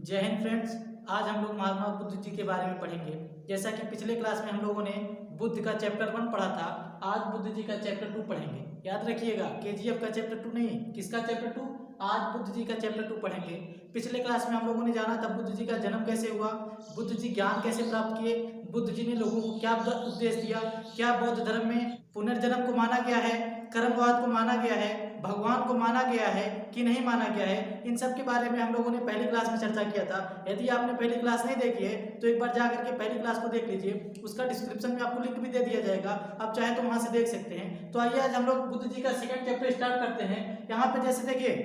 जय हिंद फ्रेंड्स। आज हम लोग महात्मा बुद्ध जी के बारे में पढ़ेंगे। जैसा कि पिछले क्लास में हम लोगों ने बुद्ध का चैप्टर 1 पढ़ा था, आज बुद्ध जी का चैप्टर 2 पढ़ेंगे। याद रखिएगा, केजीएफ का चैप्टर 2 नहीं, किसका चैप्टर 2? आज बुद्ध जी का चैप्टर 2 पढ़ेंगे। पिछले क्लास में हम लोगों ने जाना था बुद्ध जी का जन्म कैसे हुआ, बुद्ध जी ज्ञान कैसे प्राप्त किए, बुद्ध जी ने लोगों को क्या उपदेश दिया, क्या बौद्ध धर्म में पुनर्जन्म को माना गया है, कर्मवाद को माना गया है, भगवान को माना गया है कि नहीं माना गया है। इन सब के बारे में हम लोगों ने पहली क्लास में चर्चा किया था। यदि आपने पहली क्लास नहीं देखी है तो एक बार जा करके पहली क्लास को देख लीजिए, उसका डिस्क्रिप्शन में आपको लिंक भी दे दिया जाएगा, आप चाहे तो वहां से देख सकते हैं। तो आइए आज हम लोग बुद्ध जी का सेकंड चैप्टर स्टार्ट करते हैं। यहाँ पे जैसे देखिए,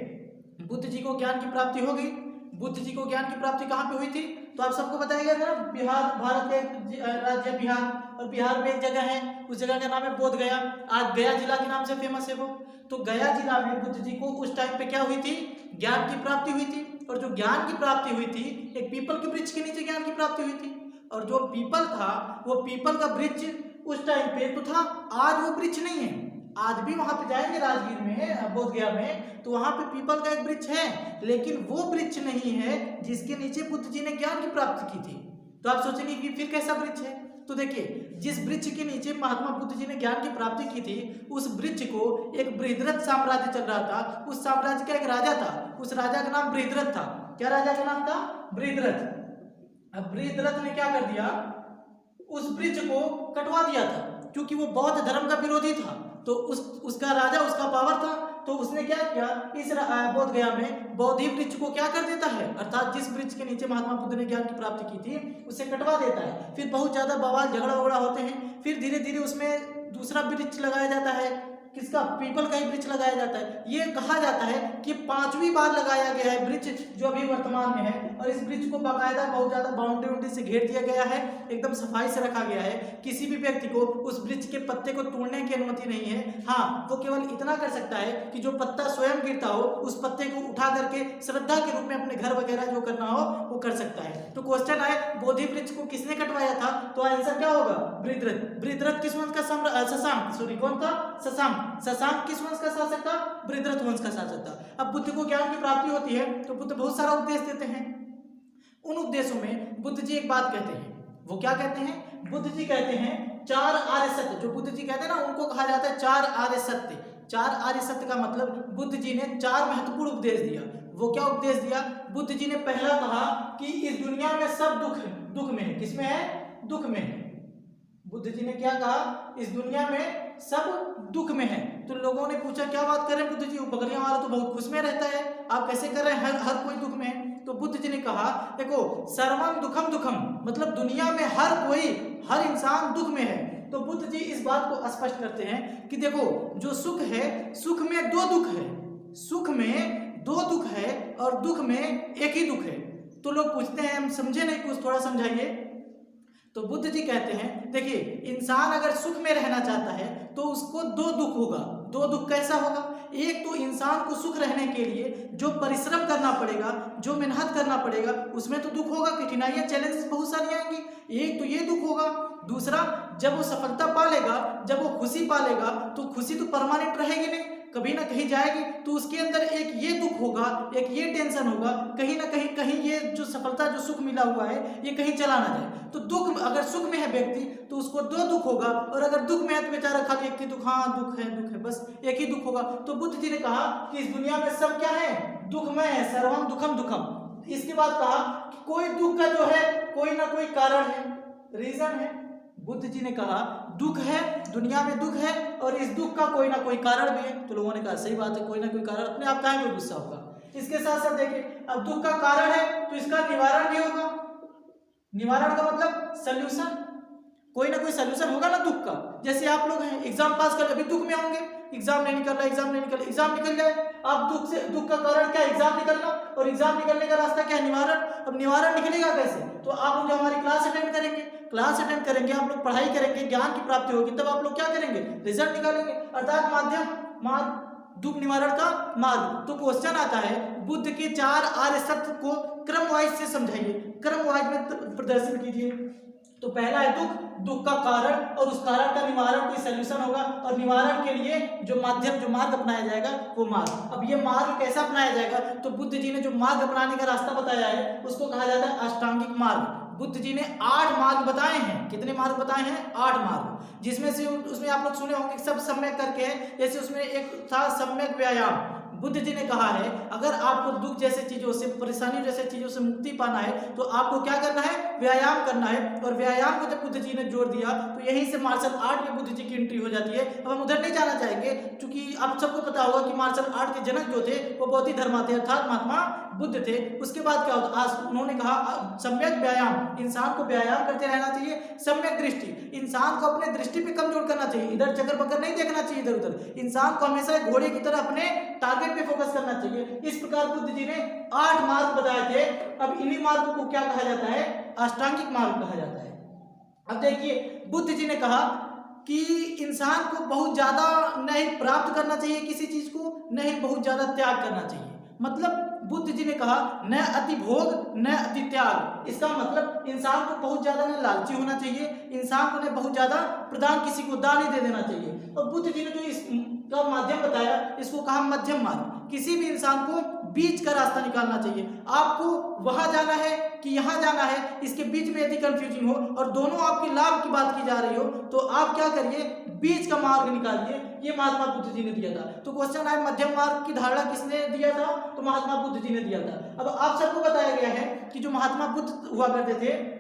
बुद्ध जी को ज्ञान की प्राप्ति हो गई। बुद्ध जी को ज्ञान की प्राप्ति कहाँ पे हुई थी? तो आप सबको बताया गया था, बिहार, भारत का एक राज्य बिहार, और बिहार में एक जगह है, उस जगह का नाम है बोध गया। आज गया जिला के नाम से फेमस है वो। तो गया जिला में बुद्ध जी को उस टाइम पे क्या हुई थी? ज्ञान की प्राप्ति हुई थी। और जो ज्ञान की प्राप्ति हुई थी, एक पीपल के वृक्ष के नीचे ज्ञान की प्राप्ति हुई थी। और जो पीपल था, वो पीपल का वृक्ष उस टाइम पे तो था, आज वो वृक्ष नहीं है। आज भी वहां पे जाएंगे राजगीर में, बोध गया में, तो वहां पे पीपल का एक वृक्ष है, लेकिन वो वृक्ष नहीं है जिसके नीचे बुद्ध जी ने ज्ञान की प्राप्ति की थी। तो आप सोचेंगे कि फिर कैसा वृक्ष है? तो देखिए, जिस वृक्ष के नीचे महात्मा बुद्ध जी ने ज्ञान की प्राप्ति की थी, उस वृक्ष को एक बृहद्रथ साम्राज्य चल रहा था। उस साम्राज्य का एक राजा था, उस राजा का नाम बृहद्रथ था। क्या राजा का नाम था? बृहद्रथ। अब बृहद्रथ ने क्या कर दिया? उस वृक्ष को कटवा दिया था, क्योंकि वो बौद्ध धर्म का विरोधी था। तो उसका राजा, उसका पावर था, तो उसने क्या किया, इस बोध गया में बोधि वृक्ष को क्या कर देता है, अर्थात जिस वृक्ष के नीचे महात्मा बुद्ध ने ज्ञान की प्राप्ति की थी उसे कटवा देता है। फिर बहुत ज्यादा बवाल झगड़ा वगड़ा होते हैं। फिर धीरे धीरे उसमें दूसरा वृक्ष लगाया जाता है। किसका? पीपल का ही वृक्ष लगाया जाता है। ये कहा जाता है कि 5वीं बार लगाया गया है वृक्ष, जो अभी वर्तमान में है। और इस वृक्ष को बाकायदा बहुत ज्यादा बाउंड्री से घेर दिया गया है, एकदम सफाई से रखा गया है। किसी भी व्यक्ति को उस वृक्ष के पत्ते को तोड़ने की अनुमति नहीं है। हाँ, वो केवल इतना कर सकता है कि जो पत्ता स्वयं गिरता हो, उस पत्ते को उठा करके श्रद्धा के रूप में अपने घर वगैरह जो करना हो वो कर सकता है। तो क्वेश्चन आए, बोधि वृक्ष को किसने कटवाया था? तो आंसर क्या होगा? बृहद्रथ। बृहद्रथ किस वंश का? शशांक, सॉरी, कौन था? शशांक। शशांक किस वंश का शासक था? बृहद्रथ वंश का शासक था। अब बुद्ध को ज्ञान की प्राप्ति होती है तो बुद्ध बहुत सारा उपदेश देते हैं। उन उपदेशों में बुद्ध जी एक बात कहते हैं। वो क्या कहते हैं? बुद्ध जी कहते हैं 4 आर्य सत्य। जो बुद्ध जी कहते हैं ना, उनको कहा जाता है 4 आर्य सत्य। 4 आर्य सत्य का मतलब बुद्ध जी ने 4 महत्वपूर्ण उपदेश दिया। वो क्या उपदेश दिया? बुद्ध जी ने पहला कहा कि इस दुनिया में सब दुख में है। किसमें है? दुख में है। बुद्ध जी ने क्या कहा? इस दुनिया में सब दुख में है। तो लोगों ने पूछा, क्या बात कर रहे हैं बुद्ध जी, बकरियां वाला तो बहुत खुश में रहता है, आप कैसे कर रहे हैं? हर कोई दुख में है। तो बुद्ध जी ने कहा, देखो, सर्वम दुखम दुखम, मतलब दुनिया में हर इंसान दुख में है। तो बुद्ध जी इस बात को स्पष्ट करते हैं कि देखो, जो सुख है, सुख में 2 दुख है, सुख में 2 दुख है और दुख में एक ही दुख है। तो लोग पूछते हैं, हम समझे नहीं, कुछ थोड़ा समझाइए। तो बुद्ध जी कहते हैं, देखिए, इंसान अगर सुख में रहना चाहता है तो उसको 2 दुख होगा। 2 दुख कैसा होगा? एक तो इंसान को सुख रहने के लिए जो परिश्रम करना पड़ेगा, जो मेहनत करना पड़ेगा, उसमें तो दुख होगा, कठिनाइयां, चैलेंजेस बहुत सारी आएंगी। एक तो ये दुख होगा। दूसरा, जब वो सफलता पालेगा, जब वो खुशी पालेगा, तो खुशी तो परमानेंट रहेगी नहीं, कभी ना कहीं जाएगी। तो उसके अंदर एक ये दुख होगा, एक ये टेंशन होगा, कहीं ना कहीं ये जो सफलता, जो सुख मिला हुआ है, ये कहीं चला ना जाए। तो दुख, अगर सुख में है व्यक्ति तो उसको 2 दुख होगा, और अगर दुख में है तो बेचारा खाली एक ही दुख, हाँ दुख है, बस एक ही दुख होगा। तो बुद्ध जी ने कहा कि इस दुनिया में सब क्या है? दुखमय है, सर्वम दुखम दुखम। इसके बाद कहा कि कोई दुख का जो है कोई ना कोई कारण है, रीजन है। बुद्ध जी ने कहा दुख है, दुनिया में दुख है, और इस दुख का कोई ना कोई कारण भी है। तो लोगों ने कहा सही बात है, कोई ना कोई कारण, अपने आप काहे कोई गुस्सा होगा। इसके साथ साथ देखिए, अब दुख का कारण है तो इसका निवारण भी होगा। निवारण का मतलब सल्यूशन, कोई ना कोई सल्यूशन होगा ना दुख का। जैसे आप लोग हैं, एग्जाम पास कर, अभी दुख में होंगे, एग्जाम नहीं निकल रहा, एग्जाम निकल जाए, आप दुख का कारण क्या? एग्जाम निकलना, और एग्जाम निकलने का रास्ता क्या है? निवारण। अब निवारण निकलेगा कैसे? तो आप लोग जब हमारी क्लास अटेंड करेंगे, आप लोग पढ़ाई करेंगे, ज्ञान की प्राप्ति होगी, तब आप लोग क्या करेंगे? रिजल्ट निकालेंगे, अर्थात दुख निवारण का मार्ग। तो क्वेश्चन आता है, बुद्ध के 4 आर्य सत्य को क्रम वाइज से समझाइए, क्रम वाइज में प्रदर्शन कीजिए। तो पहला है दुख, दुख का कारण और उस कारण का निवारण कोई सलूशन होगा, और निवारण के लिए जो मार्ग अपनाया जाएगा वो मार्ग। अब ये मार्ग कैसा अपनाया जाएगा, तो बुद्ध जी ने जो मार्ग अपनाने का रास्ता बताया है उसको कहा जाता है अष्टांगिक मार्ग। बुद्ध जी ने 8 मार्ग बताए हैं। कितने मार्ग बताए हैं? 8 मार्ग, जिसमें से उसमें आप लोग सुने होंगे सब सम्यक करके है। जैसे उसमें एक था सम्यक व्यायाम। बुद्ध जी ने कहा है अगर आपको दुख जैसे चीजों से, परेशानियों जैसे चीजों से मुक्ति पाना है तो आपको क्या करना है? व्यायाम करना है। और व्यायाम को जब बुद्ध जी ने जोड़ दिया तो यहीं से मार्शल आर्ट में बुद्ध जी की एंट्री हो जाती है। अब हम उधर नहीं जाना चाहेंगे क्योंकि आप सबको पता होगा कि मार्शल आर्ट के जनक जो थे वो बौद्ध धर्म थे, अर्थात महात्मा बुद्ध थे। उसके बाद क्या होता, आज उन्होंने कहा सम्यक व्यायाम, इंसान को व्यायाम करते रहना चाहिए। सम्यक दृष्टि, इंसान को अपने दृष्टि पे कमजोर करना चाहिए, इधर चक्कर पकड़ नहीं देखना चाहिए इधर उधर। इंसान को हमेशा एक घोड़े की तरह अपने टारगेट पे फोकस करना चाहिए। इस प्रकार बुद्ध जी ने 8 मार्ग बताए थे। अब इन्हीं मार्गों को क्या कहा जाता है? अष्टांगिक मार्ग कहा जाता है। अब देखिए बुद्ध जी ने कहा कि इंसान को बहुत ज्यादा नहीं प्राप्त करना चाहिए किसी चीज को, नहीं बहुत ज्यादा त्याग करना चाहिए। मतलब बुद्ध जी ने कहा न अति भोग न अति त्याग। इसका मतलब इंसान को बहुत ज्यादा न लालची होना चाहिए, इंसान को न बहुत ज्यादा प्रदान, किसी को दान ही दे देना चाहिए। और बुद्ध जी ने जो इसका माध्यम बताया इसको कहा मध्यम मार्ग। किसी भी इंसान को बीच का रास्ता निकालना चाहिए। आपको वहां जाना है कि यहाँ जाना है, इसके बीच में यदि कंफ्यूजिंग हो और दोनों आपके लाभ की बात की जा रही हो तो आप क्या करिए? बीच का मार्ग निकालिए। ये महात्मा बुद्ध जी ने दिया था। तो क्वेश्चन है मध्यम मार्ग की धारणा किसने दिया था? तो महात्मा बुद्ध जी ने दिया था। अब आप सबको बताया गया है कि जो महात्मा बुद्ध हुआ करते थे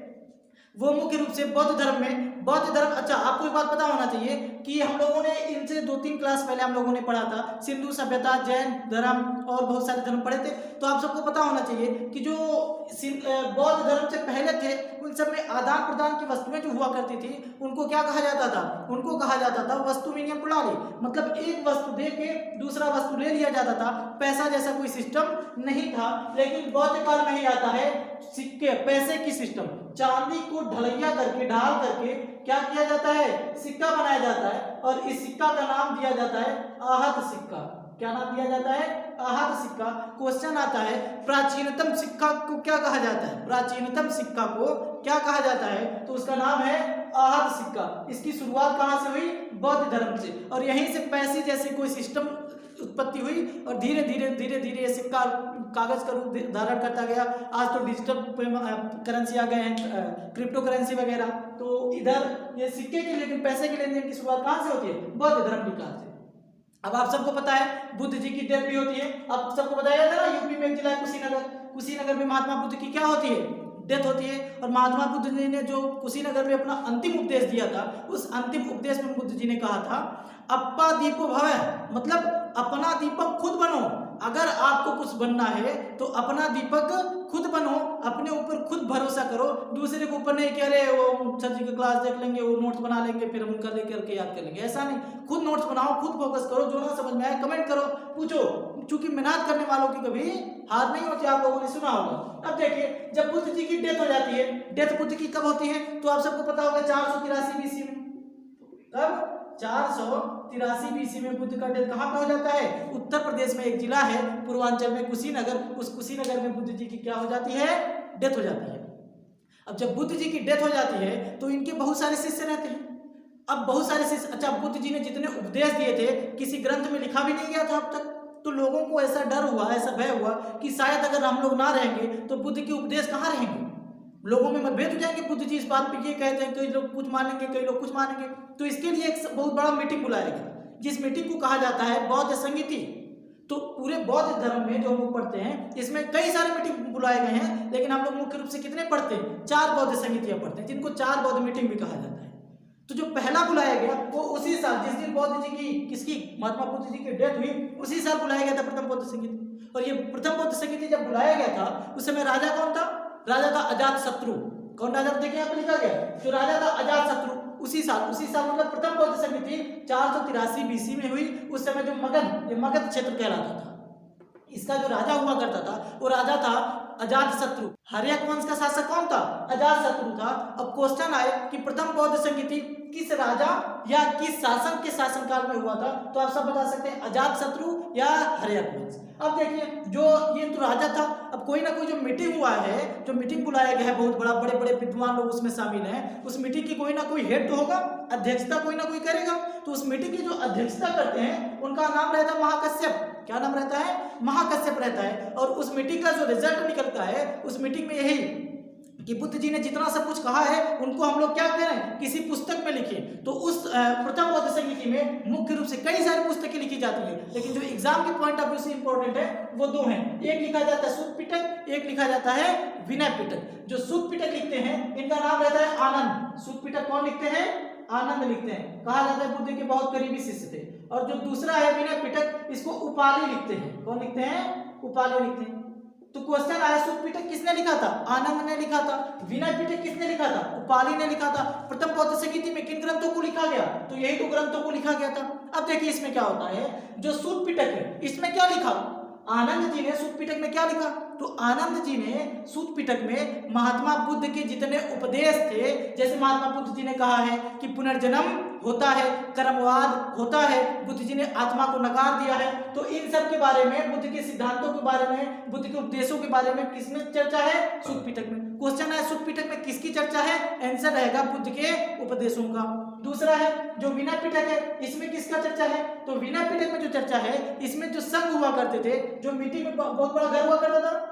वो मुख्य रूप से बौद्ध धर्म में, बौद्ध धर्म, अच्छा आपको एक बात पता होना चाहिए कि हम लोगों ने इनसे 2-3 क्लास पहले हम लोगों ने पढ़ा था सिंधु सभ्यता, जैन धर्म और बहुत सारे धर्म पढ़े थे। तो आप सबको पता होना चाहिए कि जो बौद्ध धर्म से पहले थे उन सब में आदान प्रदान की वस्तुएं जो हुआ करती थी उनको क्या कहा जाता था? उनको कहा जाता था वस्तु विनिमय प्रणाली। मतलब एक वस्तु दे के दूसरा वस्तु ले लिया जाता था। पैसा जैसा कोई सिस्टम नहीं था। लेकिन बौद्ध काल में ही आता है सिक्के, पैसे की सिस्टम। चांदी को ढलैया करके, ढाल करके क्या किया जाता है? सिक्का बनाया जाता है। और इस सिक्का का नाम दिया जाता है आहत सिक्का। क्या नाम दिया जाता है? आहत सिक्का। क्वेश्चन आता है प्राचीनतम सिक्का को क्या कहा जाता है? प्राचीनतम सिक्का को क्या कहा जाता है? तो उसका नाम है आहत सिक्का। इसकी शुरुआत कहां से हुई? बौद्ध धर्म से। और यहीं से पैसे जैसी कोई सिस्टम उत्पत्ति हुई और धीरे धीरे ये सिक्का कागज का रूप धारण करता गया। आज तो डिजिटल करेंसी आ गए हैं, क्रिप्टो करेंसी वगैरह। तो इधर ये सिक्के के, लेकिन पैसे के लेन देन की शुरुआत कहां से होती है? बौद्ध धर्म के काल से। अब आप सबको पता है बुद्ध जी की डेथ भी होती है। आप सबको बताया था ना यूपी में एक जिला है कुशीनगर, कुशीनगर में महात्मा बुद्ध की क्या होती है? डेथ होती है। और महात्मा बुद्ध जी ने जो कुशीनगर में अपना अंतिम उपदेश दिया था उस अंतिम उपदेश में बुद्ध जी ने कहा था अप्पा दीपो भव, मतलब अपना दीपक खुद बनो। अगर आपको कुछ बनना है तो अपना दीपक खुद बनो, अपने ऊपर खुद भरोसा करो, दूसरे के ऊपर नहीं कि अरे वो सर जी का क्लास देख लेंगे, वो नोट्स बना लेंगे, फिर हम उनका देख करके याद कर लेंगे। ऐसा नहीं, खुद नोट्स बनाओ, खुद फोकस करो, जो ना समझ में आए कमेंट करो, पूछो, क्योंकि मेहनत करने वालों की कभी हार नहीं होती। आप लोगों ने सुना होगा। अब देखिए जब बुद्ध जी की डेथ हो जाती है, डेथ बुद्ध की कब होती है? तो आप सबको पता होगा 483 बीसी में। कब? 483 बीसी में बुद्ध का डेथ कहां पे हो जाता है? उत्तर प्रदेश में एक जिला है पूर्वांचल में कुशीनगर। उस कुशीनगर में बुद्ध जी की क्या हो जाती है? डेथ हो जाती है। अब जब बुद्ध जी की डेथ हो जाती है तो इनके बहुत सारे शिष्य रहते हैं। अब बहुत सारे शिष्य, अच्छा बुद्ध जी ने जितने उपदेश दिए थे किसी ग्रंथ में लिखा भी नहीं गया था अब तक। तो लोगों को ऐसा डर हुआ, ऐसा भय हुआ कि शायद अगर हम लोग ना रहेंगे तो बुद्ध के उपदेश कहाँ रहेंगे। लोगों में मतभेद हो जाएंगे। बुद्ध जी इस बात पे ये कहते हैं, कई लोग कुछ मानेंगे, कई लोग कुछ मानेंगे। तो इसके लिए एक बहुत बड़ा मीटिंग बुलाया गया, जिस मीटिंग को कहा जाता है बौद्ध संगीति। तो पूरे बौद्ध धर्म में जो हम लोग पढ़ते हैं इसमें कई सारे मीटिंग बुलाए गए हैं, लेकिन हम लोग मुख्य रूप से कितने पढ़ते हैं? 4 बौद्ध संगीतियां पढ़ते हैं, जिनको 4 बौद्ध मीटिंग भी कहा जाता है। तो जो पहला बुलाया गया वो उसी साल, जिस दिन बौद्ध जी की, किसकी, महात्मा बुद्ध जी की डेथ हुई, उसी साल बुलाया गया था प्रथम बौद्ध संगीति। और ये प्रथम बौद्ध संगीति जब बुलाया गया था उस समय राजा कौन था? राजा था अजातशत्रु। कौन राजा? देखिए यहाँ पे लिखा गया, जो राजा था अजातशत्रु। उसी साल मतलब प्रथम बौद्ध संगीति 483 बीसी में हुई। उस समय जो मगध, ये मगध क्षेत्र कहलाता था, इसका जो राजा हुआ करता था वो राजा था अजातशत्रु। हर्यक वंश का शासक कौन था? अजातशत्रु था। अब क्वेश्चन आए कि प्रथम बौद्ध संगीति किस राजा या किस शासक के शासनकाल में हुआ था, तो आप सब बता सकते हैं अजातशत्रु या हर्यक वंश। अब देखिए जो ये तो राजा था, अब कोई ना कोई जो मीटिंग हुआ है, जो मीटिंग बुलाया गया है, बहुत बड़ा, बड़े बड़े विद्वान लोग उसमें शामिल हैं, उस मीटिंग की कोई ना कोई हेड तो होगा, अध्यक्षता कोई ना कोई करेगा। तो उस मीटिंग की जो अध्यक्षता करते हैं उनका नाम रहता है महाकश्यप। क्या नाम रहता है? महाकश्यप रहता है। और उस मीटिंग का जो रिजल्ट निकलता है उस मीटिंग में यही कि बुद्ध जी ने जितना सब कुछ कहा है उनको हम लोग क्या करें, किसी पुस्तक में लिखें। तो उस प्रथम बौद्ध संगीति में मुख्य रूप से कई सारी पुस्तकें लिखी जाती हैं, लेकिन जो एग्जाम के पॉइंट ऑफ व्यू से इंपॉर्टेंट है वो दो हैं। एक लिखा जाता है सूत पिटक, एक लिखा जाता है विनय पिटक। जो सूत पिटक लिखते हैं इनका नाम रहता है आनंद। सूत पिटक कौन लिखते हैं? आनंद लिखते हैं। कहा जाता है बुद्ध के बहुत करीबी शिष्य थे। और जो दूसरा है विनय पिटक, इसको उपाली लिखते हैं। कौन लिखते हैं? उपाली लिखते हैं। तो क्वेश्चन आया सूत पिटक किसने लिखा था? आनंद ने लिखा था। विनय पिटक किसने लिखा था? उपाली ने लिखा था। प्रथम बौद्ध संगीति में किन ग्रंथों को लिखा गया? तो यही दो ग्रंथों को लिखा गया था। अब देखिए इसमें क्या होता है, जो सूत पिटक है इसमें क्या लिखा? आनंद जी ने सूत पिटक में क्या लिखा? तो आनंद जी ने सूत पिटक में महात्मा बुद्ध के जितने उपदेश थे, जैसे महात्मा बुद्ध जी ने कहा है कि पुनर्जन्म होता है, कर्मवाद होता है, बुद्ध जी ने आत्मा को नकार दिया है, तो इन सब के बारे में, बुद्ध के सिद्धांतों के बारे में, बुद्ध के उपदेशों के बारे में किसमें चर्चा है? सूत पिटक में। क्वेश्चन है सूत पिटक में किसकी चर्चा है? आंसर रहेगा बुद्ध के उपदेशों का। दूसरा है जो विनय पिटक है, इसमें किसका चर्चा है? तो विनय पिटक में जो चर्चा है इसमें जो संघ हुआ करते थे, जो मीटिंग में बहुत बड़ा घर हुआ करता था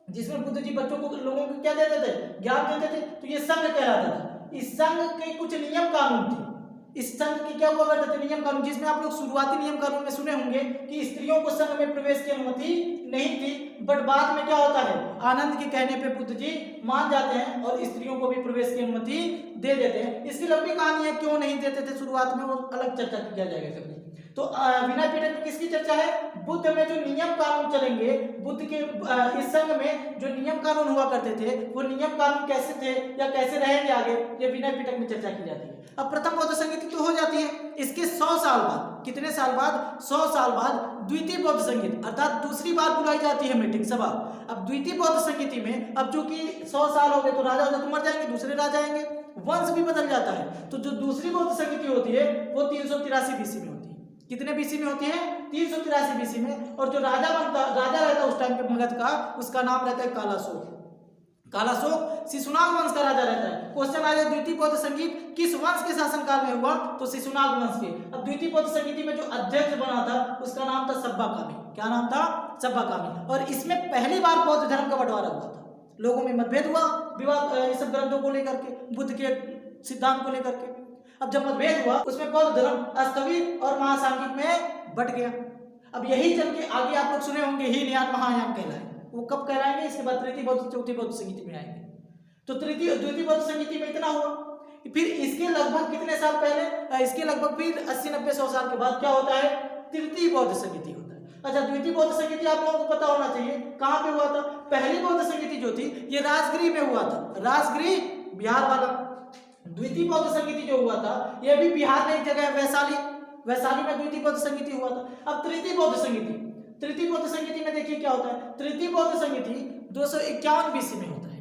जिसमें बुद्ध जी बच्चों को, लोगों को क्या देते थे? ज्ञान देते थे, तो ये संघ कहलाता था। इस संघ के कुछ नियम कानून थे। इस संघ की क्या हुआ करते थे? नियम कानून, जिसमें आप लोग शुरुआती नियम कानून में सुने होंगे कि स्त्रियों को संघ में प्रवेश की अनुमति नहीं थी, बट बाद में क्या होता है, आनंद के कहने पे बुद्ध जी मान जाते हैं और स्त्रियों को भी प्रवेश की अनुमति दे देते हैं। इसकी लंबी कहानी है, क्यों नहीं देते थे शुरुआत में, वो अलग चर्चा किया जाएगा कभी। तो विनय पिटक में किसकी चर्चा है? बुद्ध में जो नियम कानून चलेंगे, बुद्ध के इस संघ में जो नियम कानून हुआ करते थे वो नियम कानून कैसे थे या कैसे रहेंगे आगे, ये विनय पिटक में चर्चा की जाती है। अब प्रथम बौद्ध संगीति तो हो जाती है, इसके 100 साल बाद, कितने साल बाद? 100 साल बाद द्वितीय बौद्ध संगीत अर्थात दूसरी बार बुलाई जाती है मीटिंग सभा। अब द्वितीय बौद्ध संगीति में अब चूंकि 100 साल हो गए तो राजा तो मर जाएंगे, दूसरे राजा आएंगे, वंश भी बदल जाता है। तो जो दूसरी बौद्ध संगीति होती है वो 383 बीसी में होती है। कितने बीसी में होती है? 383 बीसी में। और जो राजा रहता है उस टाइम पे मगध का, उसका नाम रहता है कालाशोक। कालाशोक शिशुनाग वंश का राजा रहता है। क्वेश्चन आया द्वितीय बौद्ध संगीत किस वंश के शासनकाल में हुआ? तो शिशुनाग वंश के। अब द्वितीय बौद्ध संगीति में जो अध्यक्ष बना था उसका नाम था सब्बाकामी। क्या नाम था? सब्बाकामी। और इसमें पहली बार बौद्ध धर्म का बंटवारा हुआ था। लोगों में मतभेद हुआ, विवाद, ये सब ग्रंथों को लेकर के, बुद्ध के सिद्धांत को लेकर के। अब जब मतभेद हुआ उसमें बौद्ध धर्म स्थविर और महासांगिक में बट गया। अब यही चल के आगे आप लोग सुने होंगे हीनयान महायान कहलाए। वो कब कहलाएंगे? इसके बाद तृतीय बौद्ध चौथी बौद्ध संगीति में आएंगे। तो द्वितीय बौद्ध संगीति में इतना हुआ। फिर इसके लगभग कितने साल पहले, इसके लगभग फिर 80-90-100 साल के बाद क्या होता है? तृतीय बौद्ध संगीति होता है। अच्छा, द्वितीय बौद्ध संगीति आप लोगों को पता होना चाहिए कहाँ पे हुआ था। पहली बौद्ध संगीति जो थी ये राजगृह में हुआ था, राजगृह बिहार वाला। द्वितीय बौद्ध संगीति जो हुआ था यह भी बिहार में एक जगह है, वैशाली में द्वितीय बौद्ध संगीति हुआ था। अब तृतीय बौद्ध संगीति में देखिए क्या होता है। तृतीय बौद्ध संगीति 251 बीसी में होता है।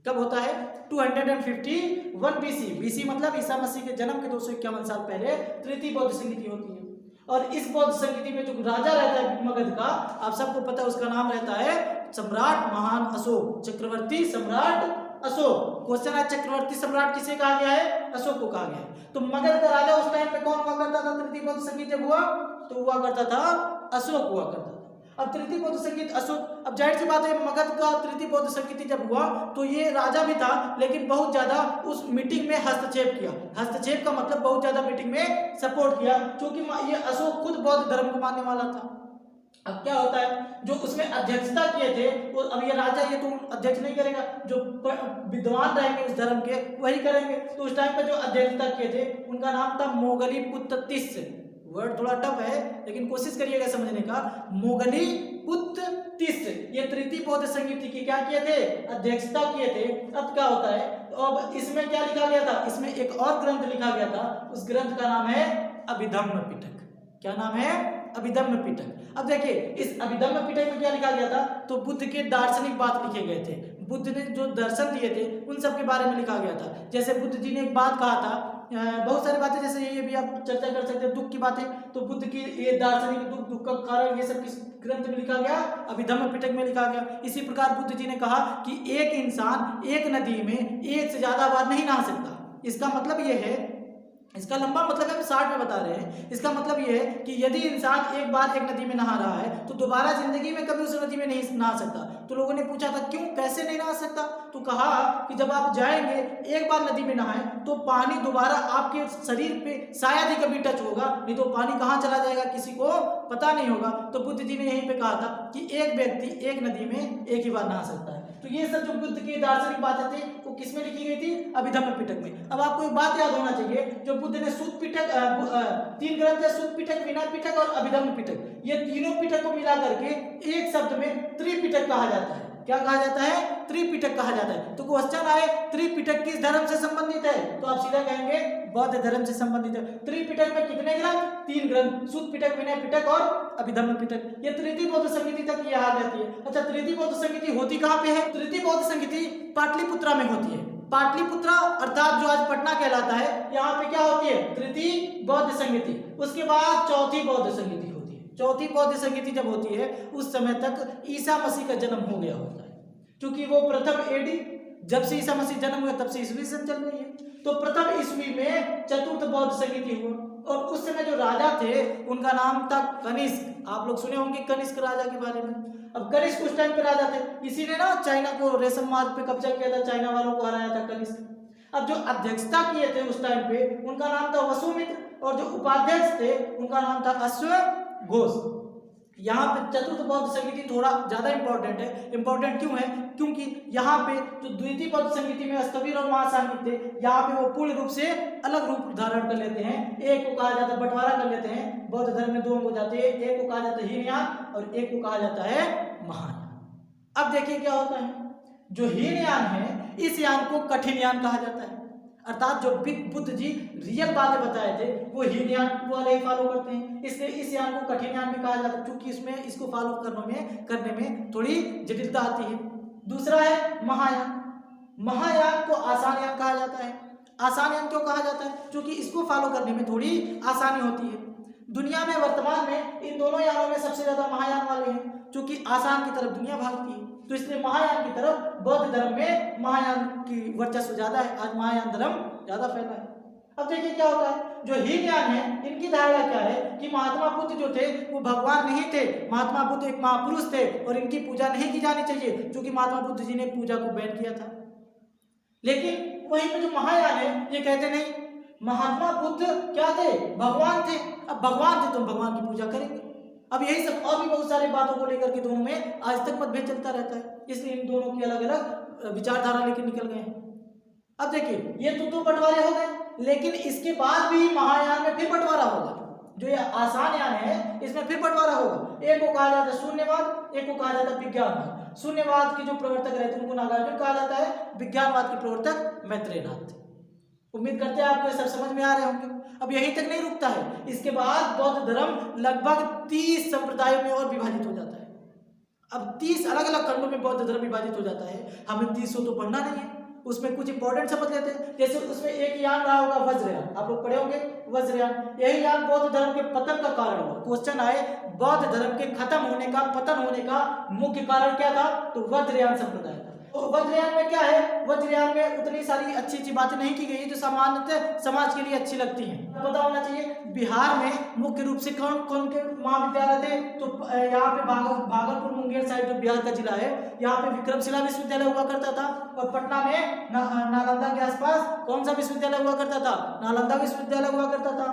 कब होता है? 251 बीसी। बीसी मतलब ईसा मसीह के जन्म के 251 साल पहले तृतीय बौद्ध संगीति होती है। और इस बौद्ध संगीति में जो राजा रहता है मगध का, आप सबको पता है उसका नाम रहता है सम्राट महान अशोक, चक्रवर्ती सम्राट अशोक। क्वेश्चन है चक्रवर्ती सम्राट किसे कहा गया है? अशोक को कहा गया है। तो मगध का राजा उस टाइम पे कौन हुआ करता था? तृतीय बौद्ध संगीत जब हुआ तो हुआ करता था अशोक हुआ करता था। अब तृतीय बौद्ध संगीत अशोक, अब जाहिर सी बात है मगध का तृतीय बौद्ध संगीति जब हुआ तो ये राजा भी था, लेकिन बहुत ज्यादा उस मीटिंग में हस्तक्षेप किया। हस्तक्षेप का मतलब बहुत ज्यादा मीटिंग में सपोर्ट किया, क्योंकि ये अशोक खुद बौद्ध धर्म को मानने वाला था। अब क्या होता है, जो उसमें अध्यक्षता किए थे वो, अब ये राजा ये तो अध्यक्ष नहीं करेगा, जो विद्वान रहेंगे उस धर्म के वही करेंगे। तो उस टाइम पे जो अध्यक्षता किए थे उनका नाम था मोगलीपुत्र तिस्स। वर्ड थोड़ा टफ है लेकिन कोशिश करिएगा समझने का। मोगलीपुत्र तिस्स ये तृतीय बौद्ध संगीति की क्या किए थे? अध्यक्षता किए थे। अब क्या होता है, तो अब इसमें क्या लिखा गया था? इसमें एक और ग्रंथ लिखा गया था, उस ग्रंथ का नाम है अभिधम्म पिटक। क्या नाम है? अभिधम्म पिटक। अब देखिए इस अभिधम्म पिटक में क्या लिखा गया था, तो बुद्ध के दार्शनिक बात लिखे गए थे, बुद्ध ने जो दर्शन दिए थे उन सब के बारे में लिखा गया था। जैसे बुद्ध जी ने एक बात कहा था, बहुत सारी बातें, जैसे ये भी आप चर्चा कर सकते हैं, दुख की बातें, तो बुद्ध की ये दार्शनिक दुख, दुख का कारण, ये सब किस ग्रंथ में लिखा गया, अभिधम्म पिटक में लिखा गया। इसी प्रकार बुद्ध जी ने कहा कि एक इंसान एक नदी में एक से ज्यादा बार नहीं नहा सकता। इसका मतलब ये है, इसका लंबा मतलब है, हम शॉर्ट में बता रहे हैं। इसका मतलब ये है कि यदि इंसान एक बार एक नदी में नहा रहा है तो दोबारा जिंदगी में कभी उस नदी में नहीं नहा सकता। तो लोगों ने पूछा था क्यों, कैसे नहीं नहा सकता, तो कहा कि जब आप जाएंगे एक बार नदी में नहाएं तो पानी दोबारा आपके शरीर पे शायद ही कभी टच होगा, नहीं तो पानी कहाँ चला जाएगा किसी को पता नहीं होगा। तो बुद्ध जी ने यहीं पे कहा था कि एक व्यक्ति एक नदी में एक ही बार नहा सकता है। तो ये सब जो बुद्ध की दार्शनिक बातें थी वो किस में लिखी गई थी, अभिधम्म पिटक में। अब आपको एक बात याद होना चाहिए, जो बुद्ध ने सूत पिटक, 3 ग्रंथ है, सूत पिटक, विनय पिटक और अभिधम्म पिटक, ये तीनों पिटक को मिला करके एक शब्द में त्रिपिटक कहा जाता है। क्या कहा जाता है, त्रिपिटक कहा जाता है। तो क्वेश्चन आए त्रिपिटक किस धर्म से संबंधित है, तो आप सीधा कहेंगे बौद्ध धर्म से संबंधित है। त्रिपिटक में कितने ग्रंथ, 3 ग्रंथ, सूत पिटक, विनय पिटक और अभिधम्म पिटक। ये तृतीय बौद्ध संहिता तक ये आ जाती है। अच्छा, तृतीय बौद्ध संहिता होती कहाँ पे है, तृतीय बौद्ध संहिता पाटलिपुत्रा में होती है। पाटलिपुत्रा अर्थात जो आज पटना कहलाता है, यहाँ पे क्या होती है, तृतीय बौद्ध संहिता। उसके बाद चौथी बौद्ध संहिता होती है। चौथी बौद्ध संहिता जब होती है उस समय तक ईसा मसीह का जन्म हो गया होता है, क्योंकि वो प्रथम एडी, जब से ईसा मसीह जन्म हुआ तब से ईसवी सन चल रही है। तो प्रथम ईस्वी में चतुर्थ बौद्ध संहिता हुआ, और उस समय जो राजा थे उनका नाम था कनिष्क। आप लोग सुने होंगे कनिष्क राजा के बारे में। अब कनिष्क उस टाइम पे राजा थे, इसी ने ना चाइना को रेशम मार्ग पे कब्जा किया था, चाइना वालों को हराया था कनिष्क। अब जो अध्यक्षता किए थे उस टाइम पे उनका नाम था वसुमित्र, और जो उपाध्यक्ष थे उनका नाम था अश्वघोष। यहाँ पे चतुर्थ बौद्ध संहिता थोड़ा ज्यादा इंपॉर्टेंट है। इंपॉर्टेंट क्यों है, क्योंकि यहाँ पे जो द्वितीय बौद्ध संहिता में स्थविर और महासांगिक थे, यहाँ पे वो पूर्ण रूप से अलग रूप धारण कर लेते हैं। एक को कहा जाता है, बंटवारा कर लेते हैं, बौद्ध धर्म में 2 हो जाते हैं, एक को कहा जाता है हीनयान और एक को कहा जाता है महायान। अब देखिए क्या होता है, जो हीनयान है इस यान को कठिन यान कहा जाता है, अर्थात जो बुद्ध जी रियल बातें बताए थे वो हीनयान वाले ही फॉलो करते हैं, इसलिए इस यान को कठिन यान भी कहा जाता है, क्योंकि इसमें इसको फॉलो करने में थोड़ी जटिलता आती है। दूसरा है महायान। महायान को आसान यान कहा जाता है। आसान यान क्यों कहा जाता है, क्योंकि इसको फॉलो करने में थोड़ी आसानी होती है। दुनिया में वर्तमान में इन दोनों यानों में सबसे ज्यादा महायान वाले हैं, क्योंकि आसान की तरफ दुनिया भागती है, तो इसलिए महायान की तरफ बौद्ध धर्म में महायान की वर्चस्व ज्यादा है। आज महायान धर्म ज्यादा फैला है। अब देखिए क्या होता है, जो हीनयान है इनकी धारणा क्या है कि महात्मा बुद्ध जो थे वो भगवान नहीं थे, महात्मा बुद्ध एक महापुरुष थे और इनकी पूजा नहीं की जानी चाहिए, क्योंकि महात्मा बुद्ध जी ने पूजा को बैन किया था। लेकिन वहीं पे जो महायान है ये कहते नहीं, महात्मा बुद्ध क्या थे, भगवान थे, अब भगवान थे तो भगवान की पूजा करेंगे। अब यही सब और भी बहुत सारी बातों को लेकर के दोनों में आज तक मतभेद चलता रहता है, इसलिए इन दोनों की अलग अलग विचारधारा लेकर निकल गए हैं। अब देखिए ये तो 2 बंटवारे हो गए, लेकिन इसके बाद भी महायान में फिर बंटवारा होगा। जो ये आसान यान है इसमें फिर बंटवारा होगा। एक को कहा जाता है शून्यवाद, एक को कहा जाता है विज्ञानवाद। शून्यवाद के जो प्रवर्तक रहते हैं उनको नागार्जुन कहा जाता है, विज्ञानवाद के प्रवर्तक मैत्रेयनाथ। उम्मीद करते हैं आपको सब समझ में आ रहे होंगे। अब यहीं तक नहीं रुकता है, इसके बाद बौद्ध धर्म लगभग 30 संप्रदायों में और विभाजित हो जाता है। अब 30 अलग अलग खंडों में बौद्ध धर्म विभाजित हो जाता है। हमें 30 तो पढ़ना नहीं है, उसमें कुछ इंपॉर्टेंट समझ लेते हैं। जैसे उसमें एक यान रहा होगा वज्रयान, आप लोग पढ़े होंगे वज्रयान। यही यान बौद्ध धर्म के पतन का कारण हुआ। क्वेश्चन आए बौद्ध धर्म के खत्म होने का, पतन होने का मुख्य कारण क्या था, तो वज्रयान संप्रदाय था। तो वज्रयान में क्या है, वज्रयान में उतनी सारी अच्छी अच्छी बातें नहीं की गई है जो सामान्यतः समाज के लिए अच्छी लगती हैं। पता होना चाहिए बिहार में मुख्य रूप से कौन कौन के महाविद्यालय थे, तो यहाँ पे भागलपुर मुंगेर साइड जो बिहार का जिला है, यहाँ पे विक्रमशिला विश्वविद्यालय हुआ करता था, और पटना में नालंदा के आसपास कौन सा विश्वविद्यालय हुआ करता था, नालंदा विश्वविद्यालय हुआ करता था।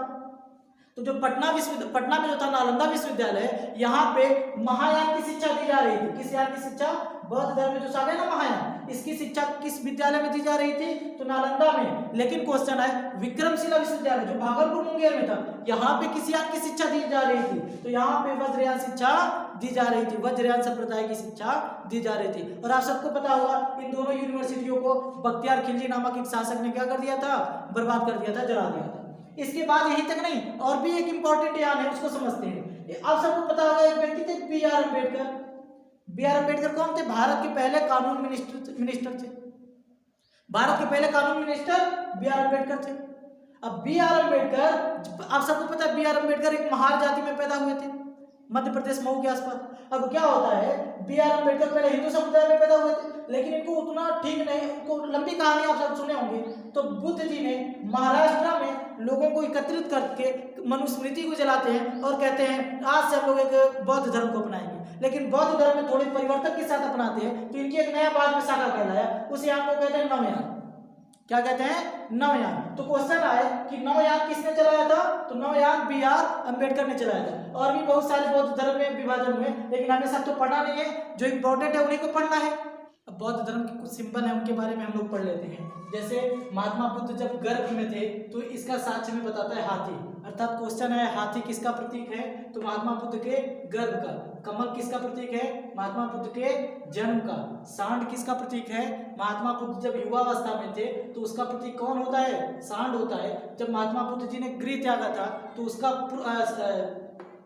तो जो पटना में जो था नालंदा विश्वविद्यालय, यहाँ पे महायान की शिक्षा दी जा रही थी। किस यान की शिक्षा, बौद्ध धर्म में जो सागर ना महायान, इसकी शिक्षा किस विद्यालय में दी जा रही थी, तो नालंदा में। लेकिन क्वेश्चन है विक्रमशिला विश्वविद्यालय जो भागलपुर मुंगेर में था, यहाँ पे किस यान की शिक्षा दी जा रही थी, तो यहाँ पे वज्रयान शिक्षा दी जा रही थी, वज्रयान संप्रदाय की शिक्षा दी जा रही थी। और आप सबको पता होगा इन दोनों यूनिवर्सिटियों को बख्तियार खिलजी नामक एक शासक ने क्या कर दिया था, बर्बाद कर दिया था, जला दिया था। इसके बाद यही तक नहीं, और भी एक इंपॉर्टेंट यान है, उसको समझते हैं। आप सबको पता होगा एक व्यक्ति थे B R Ambedkar. B R Ambedkar कौन थे? भारत के पहले कानून मिनिस्टर थे। भारत के पहले कानून मिनिस्टर बी आर अम्बेडकर थे। अब बी आर अम्बेडकर, आप सबको पता है बी आर अम्बेडकर एक महार जाति में पैदा हुए थे, मध्य प्रदेश मऊ के आसपास। अब क्या होता है, बी आर अम्बेडकर पहले हिंदू समुदाय में पैदा हुए थे, लेकिन इनको उतना ठीक नहीं, उनको लंबी कहानी आप सब सुने होंगे। तो बुद्ध जी ने महाराष्ट्र में लोगों को एकत्रित करके मनुस्मृति को जलाते हैं और कहते हैं आज से हम लोग एक बौद्ध धर्म को अपनाएंगे। लेकिन बौद्ध धर्म में थोड़े परिवर्तन के साथ अपनाते हैं, तो इनकी एक नया बाद में शाखा कहलाया, उसे हम लोग कहते हैं नवयान। क्या कहते हैं? नवयान। तो क्वेश्चन आए कि नवयान किसने चलाया था? तो नवयान बी आर अम्बेडकर ने चलाया था। और भी बहुत सारे बौद्ध धर्म में विभाजन हुए, लेकिन हमें सब तो पढ़ना नहीं है, जो इम्पोर्टेंट है उन्हीं को पढ़ना है। अब बौद्ध धर्म के कुछ सिंबल है, उनके बारे में हम लोग पढ़ लेते हैं। जैसे महात्मा बुद्ध जब गर्भ में थे तो इसका साक्ष्य में बताता है हाथी, अर्थात क्वेश्चन है हाथी किसका प्रतीक है? तो महात्मा बुद्ध के गर्भ का। कमल किसका प्रतीक है? महात्मा बुद्ध के जन्म का। सांड किसका प्रतीक है? महात्मा बुद्ध जब युवावस्था में थे तो उसका प्रतीक कौन होता है? सांड होता है। जब महात्मा बुद्ध जी ने गृह त्यागा था तो उसका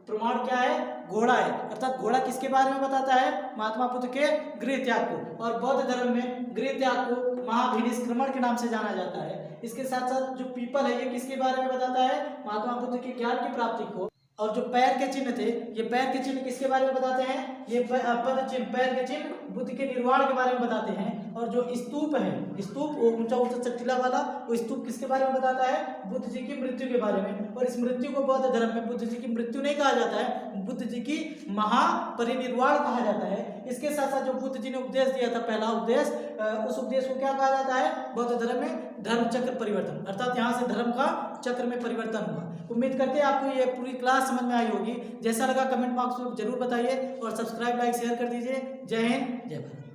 प्रमाण क्या है? घोड़ा है, अर्थात घोड़ा किसके बारे में बताता है? महात्मा बुद्ध के गृह त्याग को। और बौद्ध धर्म में गृह त्याग को महाभिनिष्क्रमण के नाम से जाना जाता है। इसके साथ साथ जो पीपल है ये किसके बारे में बताता है? महात्मा बुद्ध के ज्ञान की प्राप्ति को। और जो पैर के चिन्ह थे, ये पैर के चिन्ह किसके बारे में बताते हैं? ये पद चिन्ह, पैर के चिन्ह बुद्ध के निर्वाण के बारे में बताते हैं। और जो स्तूप है, स्तूप वो ऊंचा ऊंचा चटीला वाला, वो स्तूप किसके बारे में बताता है? बुद्ध जी की मृत्यु के बारे में। और इस मृत्यु को बौद्ध धर्म में बुद्ध जी की मृत्यु नहीं कहा जाता है, बुद्ध जी की महापरिनिर्वाण कहा जाता है। इसके साथ साथ जो बुद्ध जी ने उपदेश दिया था, पहला उपदेश, उस उपदेश को क्या कहा जाता है बौद्ध धर्म में? धर्म चक्र परिवर्तन, अर्थात यहाँ से धर्म का चक्र में परिवर्तन हुआ। उम्मीद करते हैं आपको ये पूरी क्लास समझ में आई होगी। जैसा लगा कमेंट बॉक्स में जरूर बताइए और सब्सक्राइब, लाइक, शेयर कर दीजिए। जय हिंद, जय भारत।